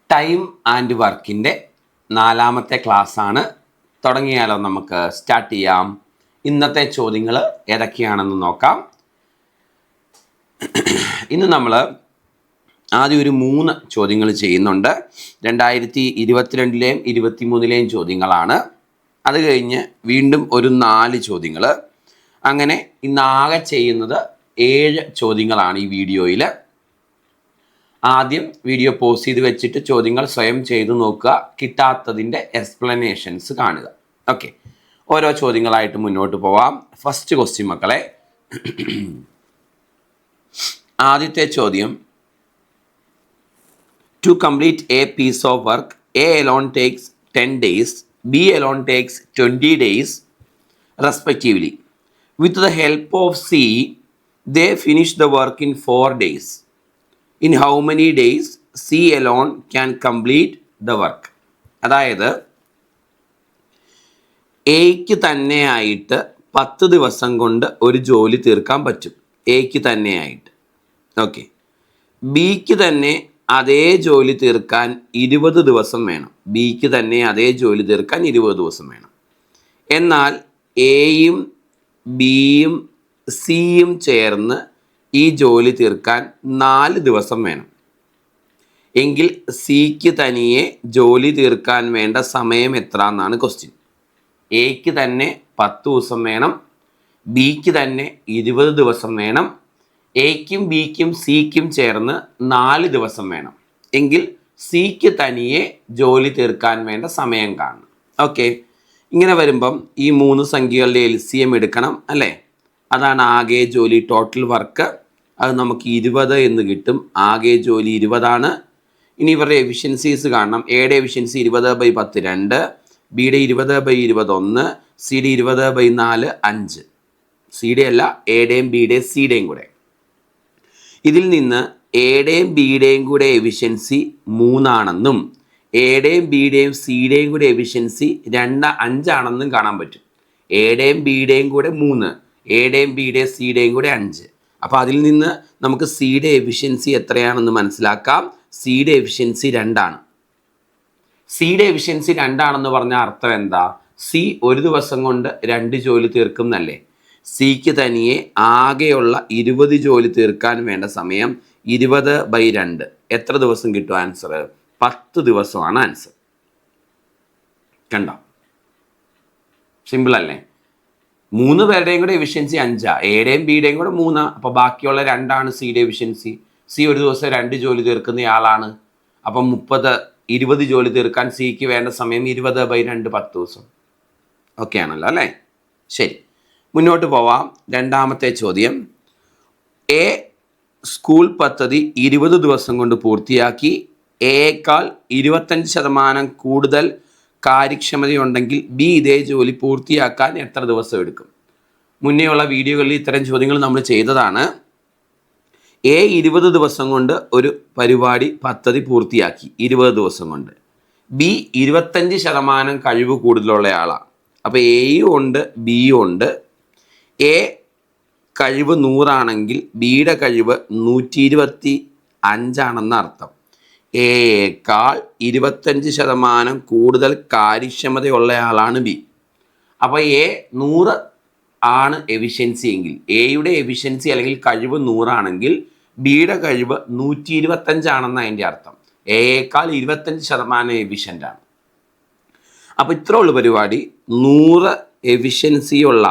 Time and വർക്കിൻ്റെ 4ാമത്തെ ക്ലാസ്സാണ്. തുടങ്ങിയാലോ? നമുക്ക് സ്റ്റാർട്ട് ചെയ്യാം. ഇന്നത്തെ ചോദ്യങ്ങൾ ഏതൊക്കെയാണെന്ന് നോക്കാം. ഇന്ന് നമ്മൾ ആദ്യം ഒരു 3 ചോദ്യങ്ങൾ ചെയ്യുന്നുണ്ട്. 2022-ലെയും 2023-ലെയും ചോദ്യങ്ങളാണ്. അത് കഴിഞ്ഞ് വീണ്ടും ഒരു 4 ചോദ്യങ്ങൾ. അങ്ങനെ ഇന്നാകെ ചെയ്യുന്നത് 7 ചോദ്യങ്ങളാണ് ഈ വീഡിയോയിൽ. ആദ്യം വീഡിയോ പോസ് ചെയ്ത് വെച്ചിട്ട് ചോദ്യങ്ങൾ സ്വയം ചെയ്തു നോക്കുക. കിട്ടാത്തതിൻ്റെ എക്സ്പ്ലനേഷൻസ് കാണുക. ഓക്കെ, ഓരോ ചോദ്യങ്ങളായിട്ട് മുന്നോട്ട് പോവാം. ഫസ്റ്റ് ക്വസ്റ്റ്യൻ മക്കളെ, ആദ്യത്തെ ചോദ്യം, to complete a piece of work a alone takes 10 days, b alone takes 20 days respectively. With the help of C, they finish the work in 4 days. In how many days C alone can complete the work? അതായത് എയ്ക്ക് തന്നെയായിട്ട് 10 ദിവസം കൊണ്ട് ഒരു ജോലി തീർക്കാൻ പറ്റും. എയ്ക്ക് തന്നെയായിട്ട്. ഓക്കെ, ബിക്ക് തന്നെ അതേ ജോലി തീർക്കാൻ 20 ദിവസം വേണം. ബിക്ക് തന്നെ അതേ ജോലി തീർക്കാൻ 20 ദിവസം വേണം. എന്നാൽ എയും ബിയും സിയും ചേർന്ന് ഈ ജോലി തീർക്കാൻ 4 ദിവസം വേണം. എങ്കിൽ സിക്ക് തനിയെ ജോലി തീർക്കാൻ വേണ്ട സമയം എത്ര എന്നാണ് ക്വസ്റ്റ്യൻ. എക്ക് തന്നെ 10 ദിവസം വേണം, ബിക്ക് തന്നെ 20 ദിവസം വേണം, എക്കും ബിക്കും സിക്കും ചേർന്ന് 4 ദിവസം വേണം. എങ്കിൽ സിക്ക് തനിയെ ജോലി തീർക്കാൻ വേണ്ട സമയം കാണണം. ഓക്കെ, ഇങ്ങനെ വരുമ്പം ഈ 3 സംഖ്യകളുടെ LCM എടുക്കണം അല്ലേ? അതാണ് ആകെ ജോലി, ടോട്ടൽ വർക്ക്. അത് നമുക്ക് 20 എന്ന് കിട്ടും. ആകെ ജോലി 20 ആണ്. ഇനി ഇവരുടെ എഫിഷ്യൻസീസ് കാണണം. എയുടെ എഫിഷ്യൻസി 20/10 2, ബിയുടെ 20/21, സിയുടെ 20/4 5. സിയുടെ അല്ല, എയുടെയും ബിയുടെയും സിയുടെയും കൂടെ. ഇതിൽ നിന്ന് എയുടെയും ബിയുടെയും കൂടെ എഫിഷ്യൻസി 3 ആണെന്നും എയുടെയും ബിയുടെയും സിയുടെയും കൂടെ എഫിഷ്യൻസി 5 ആണെന്നും കാണാൻ പറ്റും. എയുടെയും ബിയുടെയും കൂടെ 3, എയുടെയും ബിയുടെയും സിയുടെയും കൂടെ 5. അപ്പോൾ അതിൽ നിന്ന് നമുക്ക് സിയുടെ എഫിഷ്യൻസി എത്രയാണെന്ന് മനസ്സിലാക്കാം. സിയുടെ എഫിഷ്യൻസി 2 ആണ്. സിയുടെ എഫിഷ്യൻസി 2 ആണെന്ന് പറഞ്ഞാൽ അർത്ഥം എന്താ? സി ഒരു ദിവസം കൊണ്ട് 2 ജോലി തീർക്കും എന്നല്ലേ? സിക്ക് തനിയെ ആകെയുള്ള 20 ജോലി തീർക്കാൻ വേണ്ട സമയം 20/2. എത്ര ദിവസം കിട്ടും ആൻസർ? 10 ദിവസമാണ് ആൻസർ. കണ്ടോ? സിമ്പിൾ അല്ലേ? 3 പേരുടെയും കൂടെ എഫിഷ്യൻസി 5, എയുടെയും ബിയുടെയും കൂടെ 3. അപ്പോൾ ബാക്കിയുള്ള 2 ആണ് സിയുടെ എഫിഷ്യൻസി. സി ഒരു ദിവസം 2 ജോലി തീർക്കുന്നയാളാണ്. അപ്പം 20 ജോലി തീർക്കാൻ സിക്ക് വേണ്ട സമയം 20/2 10 ദിവസം. ഓക്കെ ആണല്ലോ അല്ലേ? ശരി, മുന്നോട്ട് പോവാം. 2ാമത്തെ ചോദ്യം, എ സ്കൂൾ പദ്ധതി 20 ദിവസം കൊണ്ട് പൂർത്തിയാക്കി. എയേക്കാൾ 25% കൂടുതൽ കാര്യക്ഷമതയുണ്ടെങ്കിൽ ബി ഇതേ ജോലി പൂർത്തിയാക്കാൻ എത്ര ദിവസം എടുക്കും? മുന്നേയുള്ള വീഡിയോകളിൽ ഇത്തരം ചോദ്യങ്ങൾ നമ്മൾ ചെയ്തതാണ്. എ 20 ദിവസം കൊണ്ട് ഒരു പദ്ധതി പൂർത്തിയാക്കി, 20 ദിവസം കൊണ്ട്. ബി 25% കഴിവ് കൂടുതലുള്ള ആളാണ്. അപ്പോൾ എയും ഉണ്ട് ബിയും ഉണ്ട്. എ കഴിവ് 100 ആണെങ്കിൽ ബിയുടെ കഴിവ് 125 ആണെന്ന് അർത്ഥം. എയേക്കാൾ 25% കൂടുതൽ കാര്യക്ഷമതയുള്ള ആളാണ് ബി. അപ്പോൾ എ 100 ആണ് എഫിഷ്യൻസി എങ്കിൽ, എയുടെ എഫിഷ്യൻസി അല്ലെങ്കിൽ കഴിവ് 100 ആണെങ്കിൽ ബിയുടെ കഴിവ് 125 ആണെന്ന് അതിൻ്റെ അർത്ഥം. എയേക്കാൾ 25% എഫിഷ്യൻ്റ് ആണ്. അപ്പോൾ ഇത്ര ഉള്ള പരിപാടി. 100 എഫിഷ്യൻസിയുള്ള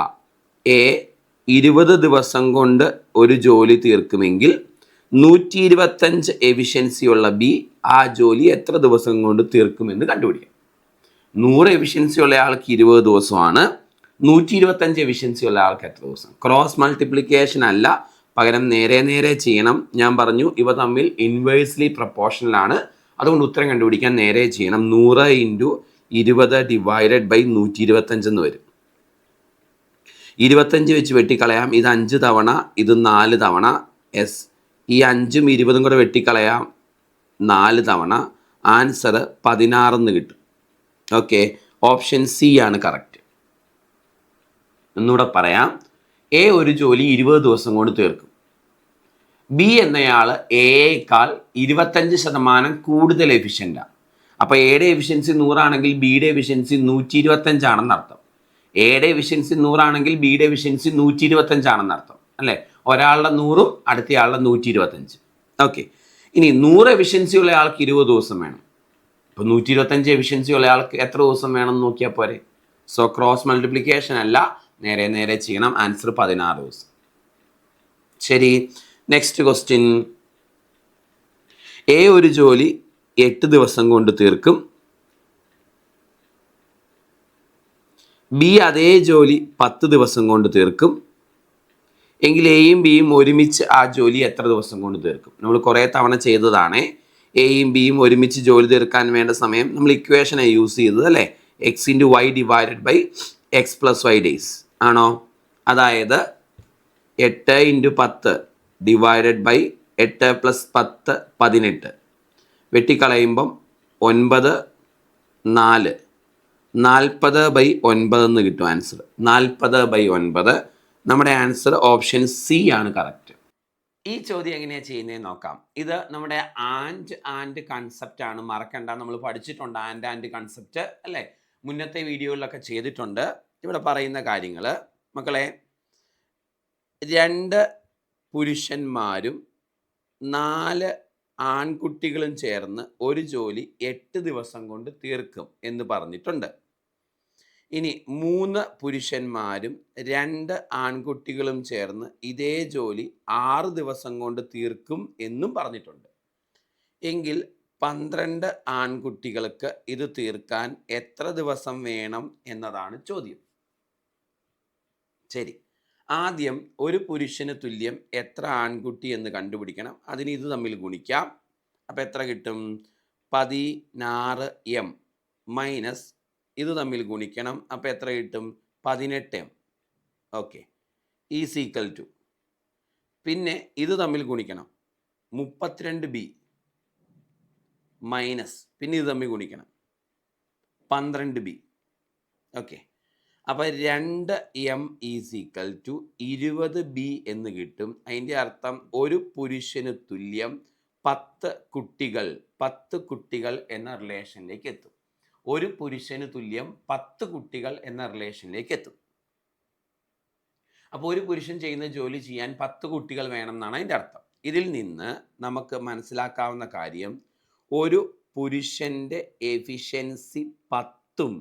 എ 20 ദിവസം കൊണ്ട് ഒരു ജോലി തീർക്കുമെങ്കിൽ 125 എഫിഷ്യൻസിയുള്ള ബി ആ ജോലി എത്ര ദിവസം കൊണ്ട് തീർക്കുമെന്ന് കണ്ടുപിടിക്കാം. 100 എഫിഷ്യൻസിയുള്ള ആൾക്ക് 20 ദിവസമാണ്. 125 എഫിഷ്യൻസിയുള്ള ആൾക്ക് എത്ര ദിവസം? ക്രോസ് മൾട്ടിപ്ലിക്കേഷൻ അല്ല, പകരം നേരെ ചെയ്യണം. ഞാൻ പറഞ്ഞു ഇവ തമ്മിൽ ഇൻവേഴ്സ്ലി പ്രൊപ്പോർഷണലാണ്. അതുകൊണ്ട് ഉത്തരം കണ്ടുപിടിക്കാൻ നേരെ ചെയ്യണം. 100 × 20 / 125 എന്ന് വരും. 25 വെച്ച് വെട്ടിക്കളയാം. ഇത് 5 തവണ, ഇത് 4 തവണ. എസ്, ഈ 5ഉം 20ഉം കൂടെ വെട്ടിക്കളയാം 4 തവണ. ആൻസർ 16 എന്ന് കിട്ടും. ഓക്കെ, ഓപ്ഷൻ സി ആണ് കറക്റ്റ്. ഒന്നുകൂടെ പറയാം. എ ഒരു ജോലി 20 ദിവസം കൊണ്ട് തീർക്കും. ബി എന്നയാൾ എയേക്കാൾ 25% കൂടുതൽ എഫിഷ്യൻ്റാണ്. അപ്പോൾ എയുടെ എഫിഷ്യൻസി 100 ആണെങ്കിൽ ബിയുടെ എഫിഷ്യൻസി 125 ആണെന്ന് അർത്ഥം. എയുടെ എഫിഷ്യൻസി 100 ആണെങ്കിൽ ബിയുടെ എഫിഷ്യൻസി 125 ആണെന്ന് അർത്ഥം അല്ലേ? ഒരാളുടെ 100ഉം അടുത്തയാളുടെ 125. ഓക്കെ, ഇനി 100 എഫിഷ്യൻസി ഉള്ള ആൾക്ക് 20 ദിവസം വേണം. ഇപ്പോൾ 125 എഫിഷ്യൻസി ഉള്ള ആൾക്ക് എത്ര ദിവസം വേണം എന്ന് നോക്കിയാൽ പോരെ. സോ ക്രോസ് മൾട്ടിപ്ലിക്കേഷൻ അല്ല, നേരെ നേരെ ചെയ്യണം. ആൻസർ 16 ദിവസം. ശരി, നെക്സ്റ്റ് ക്വസ്റ്റ്യൻ. എ ഒരു ജോലി 8 ദിവസം കൊണ്ട് തീർക്കും. ബി അതേ ജോലി 10 ദിവസം കൊണ്ട് തീർക്കും. എങ്കിൽ എയും ബിയും ഒരുമിച്ച് ആ ജോലി എത്ര ദിവസം കൊണ്ട് തീർക്കും? നമ്മൾ കുറേ തവണ ചെയ്തതാണ്. എയും ബിയും ഒരുമിച്ച് ജോലി തീർക്കാൻ വേണ്ട സമയം നമ്മൾ ഇക്വേഷനെ യൂസ് ചെയ്തത് അല്ലേ? X into y divided by x plus y days ആണോ? അതായത് 8 ഇൻറ്റു 10 ഡിവൈഡഡ് ബൈ 8 പ്ലസ് 10 18. വെട്ടിക്കളയുമ്പം 9 4 40/9 എന്ന് കിട്ടും ആൻസർ. 40/9. നമ്മുടെ ആൻസർ ഓപ്ഷൻ സി ആണ് കറക്റ്റ്. ഈ ചോദ്യം എങ്ങനെയാണ് ചെയ്യുന്നതെന്ന് നോക്കാം. ഇത് നമ്മുടെ ആൻഡ് കൺസെപ്റ്റ് ആണ്, മറക്കണ്ട. നമ്മൾ പഠിച്ചിട്ടുണ്ട് ആൻഡ് കൺസെപ്റ്റ് അല്ലേ? മുന്നത്തെ വീഡിയോയിലൊക്കെ ചെയ്തിട്ടുണ്ട്. ഇവിടെ പറയുന്ന കാര്യങ്ങൾ മക്കളെ, 2 പുരുഷന്മാരും 4 ആൺകുട്ടികളും ചേർന്ന് ഒരു ജോലി 8 ദിവസം കൊണ്ട് തീർക്കും എന്ന് പറഞ്ഞിട്ടുണ്ട്. ഇനി 3 പുരുഷന്മാരും 2 ആൺകുട്ടികളും ചേർന്ന് ഇതേ ജോലി 6 ദിവസം കൊണ്ട് തീർക്കും എന്നും പറഞ്ഞിട്ടുണ്ട്. എങ്കിൽ 12 ആൺകുട്ടികൾക്ക് ഇത് തീർക്കാൻ എത്ര ദിവസം വേണം എന്നതാണ് ചോദ്യം. ശരി, ആദ്യം ഒരു പുരുഷന് തുല്യം എത്ര ആൺകുട്ടി എന്ന് കണ്ടുപിടിക്കണം. അതിന് ഇത് തമ്മിൽ ഗുണിക്കാം. അപ്പം എത്ര കിട്ടും? 16m മൈനസ് ഇത് തമ്മിൽ ഗുണിക്കണം. അപ്പോൾ എത്ര കിട്ടും? 18m. Okay, is equal to, പിന്നെ ഇത് തമ്മിൽ ഗുണിക്കണം 32b മൈനസ് പിന്നെ ഇത് തമ്മിൽ ഗുണിക്കണം 12b. ഓക്കെ, അപ്പോൾ 2m is equal to 20b എന്ന് കിട്ടും. അതിൻ്റെ അർത്ഥം ഒരു പുരുഷന് തുല്യം 10 കുട്ടികൾ എന്ന റിലേഷനിലേക്ക് എത്തും. ഒരു പുരുഷന് തുല്യം 10 കുട്ടികൾ എന്ന റിലേഷനിലേക്ക് എത്തും. അപ്പോൾ ഒരു പുരുഷൻ ചെയ്യുന്ന ജോലി ചെയ്യാൻ 10 കുട്ടികൾ വേണം എന്നാണ് അതിൻ്റെ അർത്ഥം. ഇതിൽ നിന്ന് നമുക്ക് മനസ്സിലാക്കാവുന്ന കാര്യം, ഒരു പുരുഷൻ്റെ എഫിഷ്യൻസി 10ഉം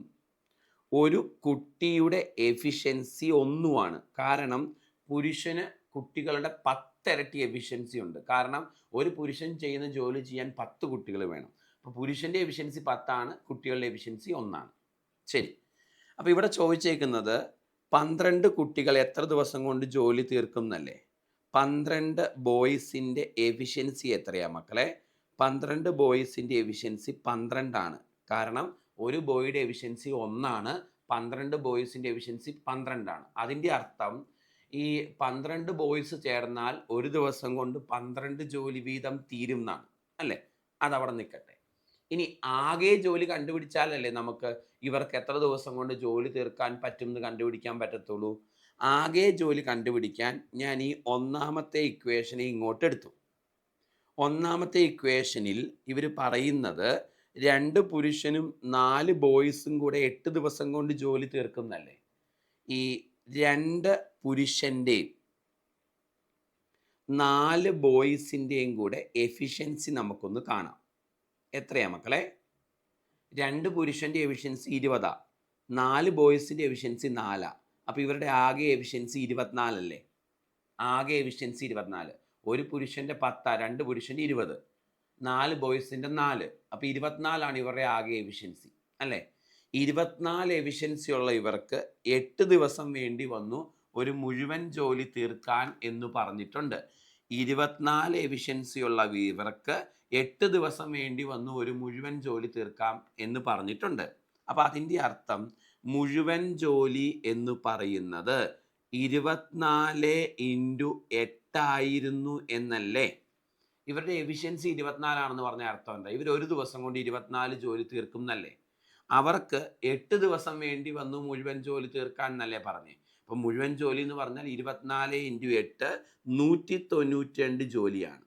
ഒരു കുട്ടിയുടെ എഫിഷ്യൻസി 1ഉമാണ്. കാരണം പുരുഷന് കുട്ടികളുടെ 10 ഇരട്ടി എഫിഷ്യൻസി ഉണ്ട്. കാരണം ഒരു പുരുഷൻ ചെയ്യുന്ന ജോലി ചെയ്യാൻ 10 കുട്ടികൾ വേണം. അപ്പോൾ പുരുഷൻ്റെ എഫിഷ്യൻസി 10 ആണ്, കുട്ടികളുടെ എഫിഷ്യൻസി 1 ആണ്. ശരി, അപ്പോൾ ഇവിടെ ചോദിച്ചേക്കുന്നത് 12 കുട്ടികൾ എത്ര ദിവസം കൊണ്ട് ജോലി തീർക്കും എന്നല്ലേ? 12 ബോയ്സിൻ്റെ എഫിഷ്യൻസി എത്രയാണ് മക്കളെ? 12 ബോയ്സിൻ്റെ എഫിഷ്യൻസി 12 ആണ്. കാരണം ഒരു ബോയുടെ എഫിഷ്യൻസി 1 ആണ്, 12 ബോയ്സിൻ്റെ എഫിഷ്യൻസി 12 ആണ്. അതിൻ്റെ അർത്ഥം ഈ 12 ബോയ്സ് ചേർന്നാൽ ഒരു ദിവസം കൊണ്ട് 12 ജോലി വീതം തീരും എന്നാണ് അല്ലേ? അതവിടെ നിൽക്കട്ടെ. ഇനി ആകെ ജോലി കണ്ടുപിടിച്ചാലല്ലേ നമുക്ക് ഇവർക്ക് എത്ര ദിവസം കൊണ്ട് ജോലി തീർക്കാൻ പറ്റും എന്ന് കണ്ടുപിടിക്കാൻ പറ്റത്തുള്ളൂ. ആകെ ജോലി കണ്ടുപിടിക്കാൻ ഞാൻ ഈ ഒന്നാമത്തെ ഇക്വേഷനെ ഇങ്ങോട്ട് എടുത്തു. ഒന്നാമത്തെ ഇക്വേഷനിൽ ഇവർ പറയുന്നത് 2 പുരുഷനും 4 ബോയ്സും കൂടെ 8 ദിവസം കൊണ്ട് ജോലി തീർക്കുന്നല്ലേ. ഈ 2 പുരുഷൻ്റെയും 4 ബോയ്സിൻ്റെയും കൂടെ എഫിഷ്യൻസി നമുക്കൊന്ന് കാണാം. എത്രയാ മക്കളെ? 2 പുരുഷൻ്റെ എഫിഷ്യൻസി 20, 4 ബോയ്സിൻ്റെ എഫിഷ്യൻസി 4. അപ്പോൾ ഇവരുടെ ആകെ എഫിഷ്യൻസി 24 അല്ലേ? ആകെ എഫിഷ്യൻസി 24. ഒരു പുരുഷൻ്റെ 10, 2 പുരുഷൻ്റെ 20, 4 ബോയ്സിൻ്റെ 4. അപ്പോൾ 24 ഇവരുടെ ആകെ എഫിഷ്യൻസി അല്ലേ? 24 എഫിഷ്യൻസി ഉള്ള ഇവർക്ക് 8 ദിവസം വേണ്ടി വന്നു ഒരു മുഴുവൻ ജോലി തീർക്കാൻ എന്ന് പറഞ്ഞിട്ടുണ്ട്. 24 എഫിഷ്യൻസി ഉള്ള ഇവർക്ക് 8 ദിവസം വേണ്ടി വന്നു ഒരു മുഴുവൻ ജോലി തീർക്കാം എന്ന് പറഞ്ഞിട്ടുണ്ട്. അപ്പോൾ അതിൻ്റെ അർത്ഥം മുഴുവൻ ജോലി എന്ന് പറയുന്നത് 24 × 8 ആയിരുന്നു എന്നല്ലേ? ഇവരുടെ എഫിഷ്യൻസി 24 ആണെന്ന് പറഞ്ഞ അർത്ഥം എന്താ? ഇവർ ഒരു ദിവസം കൊണ്ട് 24 ജോലി തീർക്കും എന്നല്ലേ? അവർക്ക് 8 ദിവസം വേണ്ടി വന്നു മുഴുവൻ ജോലി തീർക്കാൻ എന്നല്ലേ പറഞ്ഞേ? അപ്പം മുഴുവൻ ജോലി എന്ന് പറഞ്ഞാൽ 24 × 8 192 ജോലിയാണ്.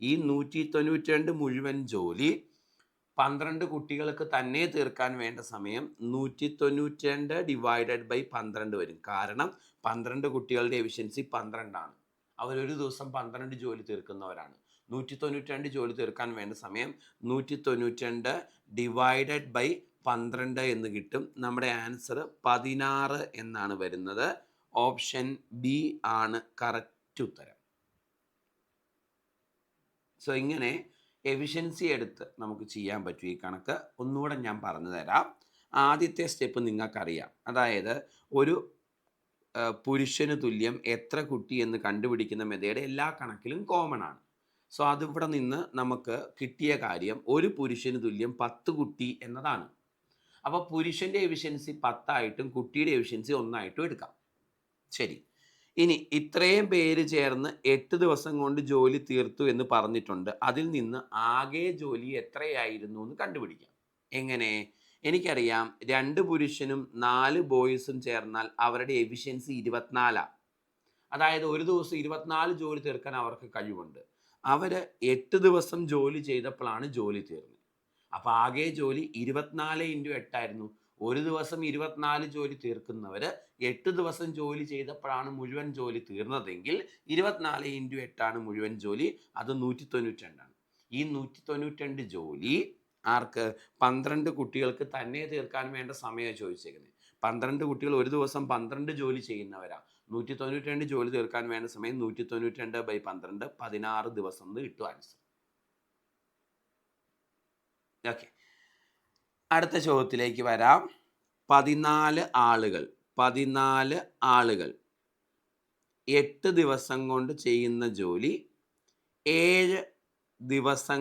ഈ 192 മുഴുവൻ ജോലി 12 കുട്ടികൾക്ക് തന്നെ തീർക്കാൻ വേണ്ട സമയം 192 ÷ 12 വരും. കാരണം 12 കുട്ടികളുടെ എഫിഷ്യൻസി 12 അവരൊരു ദിവസം 12 ജോലി തീർക്കുന്നവരാണ്. 192 ജോലി തീർക്കാൻ വേണ്ട സമയം 192 ÷ 12 എന്ന് കിട്ടും. നമ്മുടെ ആൻസർ 16 എന്നാണ് വരുന്നത്. ഓപ്ഷൻ ബി ആണ് കറക്റ്റ് ഉത്തരം. സോ ഇങ്ങനെ എഫിഷ്യൻസി എടുത്ത് നമുക്ക് ചെയ്യാൻ പറ്റും ഈ കണക്ക്. ഒന്നുകൂടെ ഞാൻ പറഞ്ഞു തരാം. ആദ്യത്തെ സ്റ്റെപ്പ് നിങ്ങൾക്കറിയാം. അതായത് ഒരു പുരുഷന് തുല്യം എത്ര കുട്ടി എന്ന് കണ്ടുപിടിക്കുന്ന മെത്തേഡ് എല്ലാ കണക്കിലും കോമൺ ആണ്. സോ അതിവിടെ നിന്ന് നമുക്ക് കിട്ടിയ കാര്യം ഒരു പുരുഷന് തുല്യം 10 കുട്ടി എന്നതാണ്. അപ്പോൾ പുരുഷൻ്റെ എഫിഷ്യൻസി 10 കുട്ടിയുടെ എഫിഷ്യൻസി 1 എടുക്കാം. ശരി, ഇനി ഇത്രയും പേര് ചേർന്ന് 8 ദിവസം കൊണ്ട് ജോലി തീർത്തു എന്ന് പറഞ്ഞിട്ടുണ്ട്. അതിൽ നിന്ന് ആകെ ജോലി എത്രയായിരുന്നു എന്ന് കണ്ടുപിടിക്കാം. എങ്ങനെ? എനിക്കറിയാം 2 പുരുഷനും 4 ബോയ്സും ചേർന്നാൽ അവരുടെ എഫിഷ്യൻസി 24. അതായത് ഒരു ദിവസം 24 ജോലി തീർക്കാൻ അവർക്ക് കഴിവുണ്ട്. അവർ 8 ദിവസം ജോലി ചെയ്തപ്പോഴാണ് ജോലി തീർന്നത്. അപ്പോൾ ആകെ ജോലി 24 × 8 ആയിരുന്നു. ഒരു ദിവസം 24 ജോലി തീർക്കുന്നവർ 8 ദിവസം ജോലി ചെയ്തപ്പോഴാണ് മുഴുവൻ ജോലി തീർന്നതെങ്കിൽ 24 × 8 മുഴുവൻ ജോലി. അത് 192. ഈ 192 ജോലി ആർക്ക്? 12 കുട്ടികൾക്ക് തന്നെ തീർക്കാൻ വേണ്ട സമയം ചോദിച്ചേക്കുന്നത്. 12 കുട്ടികൾ ഒരു ദിവസം 12 ജോലി ചെയ്യുന്നവരാണ്. 192 ജോലി തീർക്കാൻ വേണ്ട സമയം 192 × 12 16 ദിവസം എന്ന് കിട്ടും ആൻസർ. ഓക്കെ, അടുത്ത ചോദ്യത്തിലേക്ക് വരാം. 14 ആളുകൾ 8 ദിവസം കൊണ്ട് ചെയ്യുന്ന ജോലി 7 ദിവസം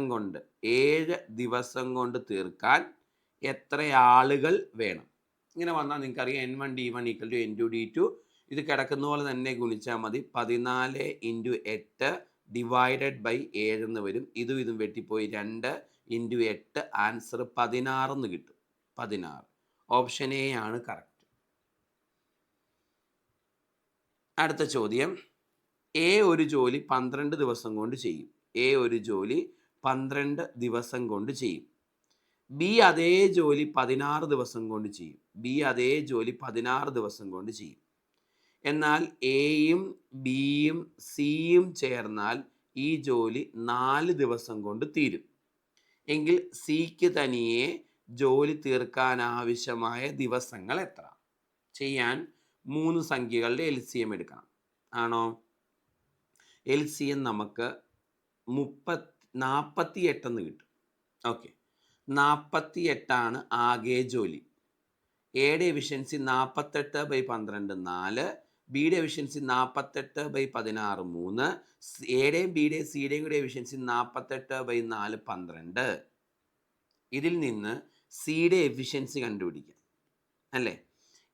കൊണ്ട് തീർക്കാൻ എത്ര ആളുകൾ വേണം? ഇങ്ങനെ വന്നാൽ നിങ്ങൾക്കറിയാം N1 D1 = N2 D2. ഇത് കിടക്കുന്ന പോലെ തന്നെ ഗുണിച്ചാൽ മതി. 14 × 8 ÷ 7 എന്ന് വരും. ഇതും വെട്ടിപ്പോയി 2 × 8 ആൻസർ 16 എന്ന് കിട്ടും. 16. ഓപ്ഷൻ എ ആണ് കറക്റ്റ്. അടുത്ത ചോദ്യം. എ ഒരു ജോലി 12 ദിവസം കൊണ്ട് ചെയ്യും. ബി അതേ ജോലി 16 ദിവസം കൊണ്ട് ചെയ്യും. എന്നാൽ എയും ബിയും സിയും ചേർന്നാൽ ഈ ജോലി 4 ദിവസം കൊണ്ട് തീരും. എങ്കിൽ സിക്ക് തനിയെ ജോലി തീർക്കാൻ ആവശ്യമായ ദിവസങ്ങൾ എത്ര? ചെയ്യാൻ 3 സംഖ്യകളുടെ LCM എടുക്കണം. ആണോ? LCM നമുക്ക് 48 എന്ന് കിട്ടും. ഓക്കെ, 48 ആകെ ജോലി. എയുടെ എഫിഷ്യൻസി 48 / 12 4. ബിയുടെ എഫിഷ്യൻസി 48 / 16 3. എയുടെയും ബിയുടെയും സിയുടെയും കൂടെ എഫിഷ്യൻസി 48 / 4 12. ഇതിൽ നിന്ന് സിയുടെ എഫിഷ്യൻസി കണ്ടുപിടിക്കാം അല്ലേ?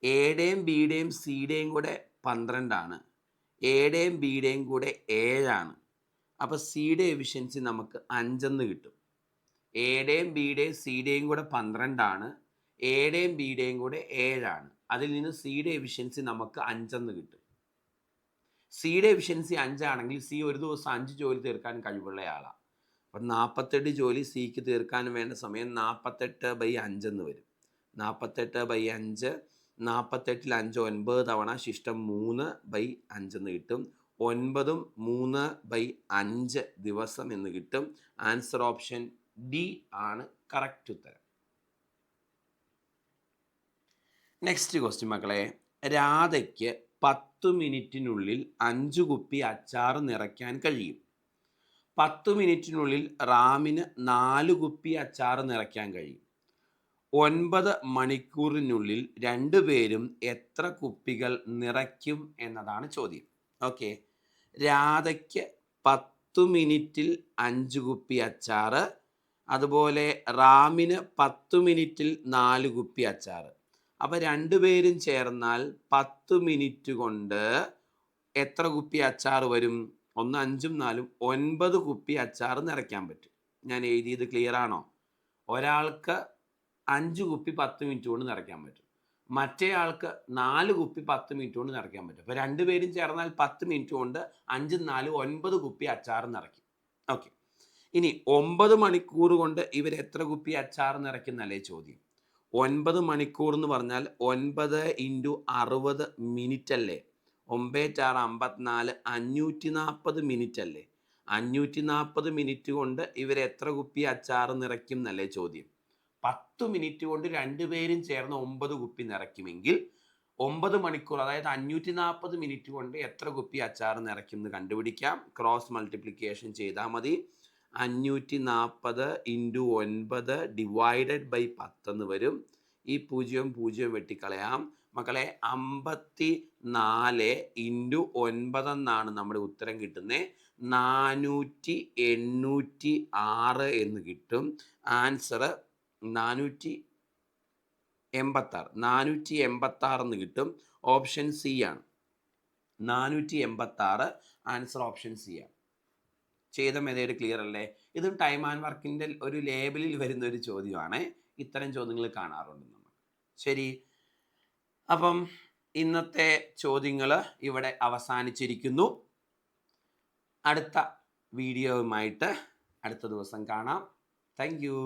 എയുടെയും ബിയുടെയും സിയുടെയും കൂടെ 12. എയുടെയും ബിയുടെയും കൂടെ 7. അപ്പോൾ സിയുടെ എഫിഷ്യൻസി നമുക്ക് 5 എന്ന് കിട്ടും. എയുടെയും ബിയുടെയും സിയുടെയും കൂടെ 12. എയുടെയും ബിയുടെയും കൂടെ 7. അതിൽ നിന്ന് സിയുടെ എഫിഷ്യൻസി നമുക്ക് 5 എന്ന് കിട്ടും. സിയുടെ എഫിഷ്യൻസി 5 ആണെങ്കിൽ സി ഒരു ദിവസം 5 ജോലി തീർക്കാൻ കഴിവുള്ള ആളാണ്. അപ്പം 48 ജോലി സിക്ക് തീർക്കാൻ വേണ്ട സമയം 48 / 5 എന്ന് വരും. 48 / 5, 48 5 9 തവണ ശിഷ്ടം 3/5 എന്ന് കിട്ടും. 9 3/5 ദിവസം എന്ന് കിട്ടും. ആൻസർ ഓപ്ഷൻ ഡി ആണ് കറക്റ്റ് ഉത്തരം. നെക്സ്റ്റ് ക്വസ്റ്റ്യൻ മക്കളെ. രാധയ്ക്ക് 10 മിനിറ്റിനുള്ളിൽ 5 കുപ്പി അച്ചാർ നിറയ്ക്കാൻ കഴിയും. 10 മിനിറ്റിനുള്ളിൽ റാമിന് 4 കുപ്പി അച്ചാർ നിറയ്ക്കാൻ കഴിയും. 9 മണിക്കൂറിനുള്ളിൽ രണ്ടുപേരും എത്ര കുപ്പികൾ നിറയ്ക്കും എന്നതാണ് ചോദ്യം. ഓക്കെ, രാധയ്ക്ക് 10 മിനിറ്റിൽ 5 കുപ്പി അച്ചാർ, അതുപോലെ റാമിന് 10 മിനിറ്റിൽ 4 കുപ്പി അച്ചാർ. അപ്പോൾ രണ്ടുപേരും ചേർന്നാൽ 10 മിനിറ്റ് കൊണ്ട് എത്ര കുപ്പി അച്ചാർ വരും? 1 5 4 9 കുപ്പി അച്ചാർ നിറയ്ക്കാൻ പറ്റും. ഞാൻ എഴുതിയത് ക്ലിയർ ആണോ? ഒരാൾക്ക് 5 കുപ്പി 10 മിനിറ്റ് കൊണ്ട് നിറയ്ക്കാൻ പറ്റും. മറ്റേ ആൾക്ക് 4 കുപ്പി 10 മിനിറ്റ് കൊണ്ട് നിറയ്ക്കാൻ പറ്റും. അപ്പോൾ രണ്ടുപേരും ചേർന്നാൽ 10 മിനിറ്റ് കൊണ്ട് 5 4 9 കുപ്പി അച്ചാർ നിറയ്ക്കും. ഓക്കെ, ഇനി 9 മണിക്കൂർ കൊണ്ട് ഇവർ എത്ര കുപ്പി അച്ചാർ നിറയ്ക്കുന്നല്ലേ ചോദ്യം. 9 മണിക്കൂർ എന്ന് പറഞ്ഞാൽ 9 ഇൻറ്റു 60 മിനിറ്റ് അല്ലേ. 9 6 54 540 മിനിറ്റ് അല്ലേ. 540 മിനിറ്റ് കൊണ്ട് ഇവർ എത്ര കുപ്പി അച്ചാർ നിറയ്ക്കും എന്നല്ലേ ചോദ്യം. 10 മിനിറ്റ് കൊണ്ട് രണ്ടുപേരും ചേർന്ന് 9 കുപ്പി നിറയ്ക്കുമെങ്കിൽ 9 മണിക്കൂർ, അതായത് 540 മിനിറ്റ് കൊണ്ട് എത്ര കുപ്പി അച്ചാർ നിറയ്ക്കും എന്ന് കണ്ടുപിടിക്കാം. ക്രോസ് മൾട്ടിപ്ലിക്കേഷൻ ചെയ്താൽ മതി. 540 ഇൻറ്റു 9 ഡിവൈഡഡ് ബൈ 10 എന്ന് വരും. ഈ 0 വെട്ടിക്കളയാം മക്കളെ. 54 ഇൻറ്റു 9 എന്നാണ് നമ്മുടെ ഉത്തരം കിട്ടുന്നത്. 486 എന്ന് കിട്ടും. ആൻസർ 486 എന്ന് കിട്ടും. ഓപ്ഷൻ സി ആണ്. 486 ആൻസർ ഓപ്ഷൻ സി ആണ്. ചെയ്ത മെതേഡ് ക്ലിയർ അല്ലേ? ഇതും ടൈം ആൻഡ് വർക്കിൻ്റെ ഒരു ലേബലിൽ വരുന്ന ഒരു ചോദ്യമാണ്. ഇത്തരം ചോദ്യങ്ങൾ കാണാറുണ്ട് നമ്മൾ. ശരി, അപ്പം ഇന്നത്തെ ചോദ്യങ്ങൾ ഇവിടെ അവസാനിച്ചിരിക്കുന്നു. അടുത്ത വീഡിയോയുമായിട്ട് അടുത്ത ദിവസം കാണാം. Thank you.